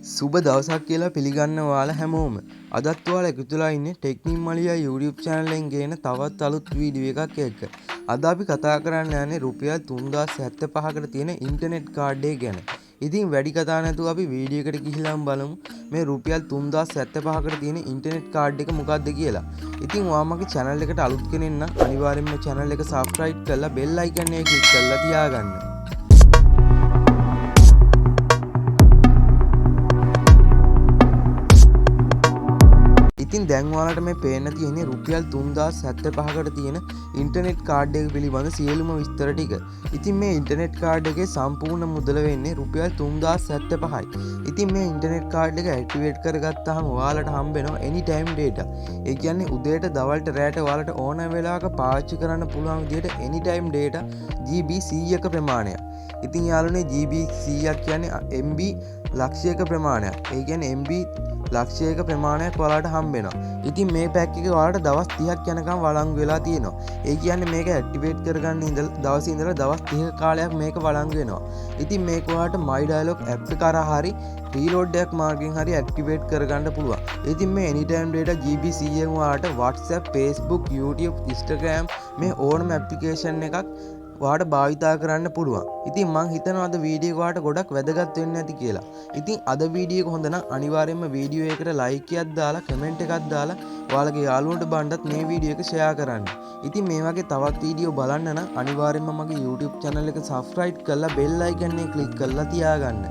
සුබ දවසක් කියලා පිළිගන්න ඔයාලා හැමෝම. අදත් ඔයාලා එකතුලා ඉන්නේ ටෙක්නික් මලියා YouTube channel එකෙන් ගේන තවත් අලුත් වීඩියෝ එකක් එක්ක. අද අපි කතා කරන්න යන්නේ රුපියල් 3075කට තියෙන ඉන්ටර්නෙට් කාඩ් එක ගැන. ඉතින් වැඩි කතා නැතුව අපි වීඩියෝ එකට ගිහිල්ලාම බලමු මේ රුපියල් 3075කට තියෙන ඉන්ටර්නෙට් කාඩ් එක මොකක්ද කියලා. ඉතින් ඔයා මගේ channel එකට අලුත් කෙනෙක් නම් අනිවාර්යයෙන්ම channel එක subscribe කරලා bell icon එක click කරලා තියාගන්න. ඉතින් දැන් ඔයාලට මේ පේන්න තියෙන්නේ රුපියල් 3075කට තියෙන ඉන්ටර්නෙට් කාඩ් එක පිළිබඳ සියලුම විස්තර ටික. ඉතින් මේ ඉන්ටර්නෙට් කාඩ් එකේ සම්පූර්ණ මුදල වෙන්නේ රුපියල් 3075යි. ඉතින් මේ ඉන්ටර්නෙට් කාඩ් එක ඇක්ටිවේට් කරගත්තාම ඔයාලට හම්බ වෙනවා anytime data. ඒ කියන්නේ උදේට දවල්ට රැට ඔයාලට ඕන වෙලාවක පාවිච්චි කරන්න පුළුවන් විදිහට anytime data GB 100ක ප්‍රමාණයක්. ඉතින් යාළුවනේ GB 100ක් කියන්නේ MB ලක්ෂයක ප්‍රමාණයක්. ඒ කියන්නේ MB ලක්ෂයක ප්‍රමාණයක් ඔයාලට හම්බ වෙනවා. ඉතින් මේ පැක් එක ඔයාලට දවස් 30ක් යනකම් වළංගු වෙලා තියෙනවා. ඒ කියන්නේ මේක ඇක්ටිවේට් කරගන්න දවසේ ඉඳලා දවස් 30ක කාලයක් මේක වළංගු වෙනවා. ඉතින් මේක ඔයාලට My Dialog app එක කරා හරි රීලෝඩ් එකක් මාර්ගෙන් හරි ඇක්ටිවේට් කරගන්න පුළුවන්. ඉතින් මේ anytime data GB 100න් ඔයාලට WhatsApp, Facebook, YouTube, Instagram මේ ඕනම ඇප්ලිකේෂන් එකක් ඔයාට භාවිතා කරන්න පුළුවන්. ඉතින් මං හිතනවා අද වීඩියෝ එක ඔයාට ගොඩක් වැදගත් වෙන්න ඇති කියලා. ඉතින් අද වීඩියෝ එක හොඳ නම් අනිවාර්යයෙන්ම වීඩියෝ එකට ලයික් එකක් දාලා කමෙන්ට් එකක් දාලා ඔයාලගේ යාළුවන්ට බණ්ඩත් මේ වීඩියෝ එක ෂෙයා කරන්න. ඉතින් මේ වගේ තවත් වීඩියෝ බලන්න නම් අනිවාර්යයෙන්ම මගේ YouTube channel එක subscribe කරලා bell icon එක click කරලා තියාගන්න.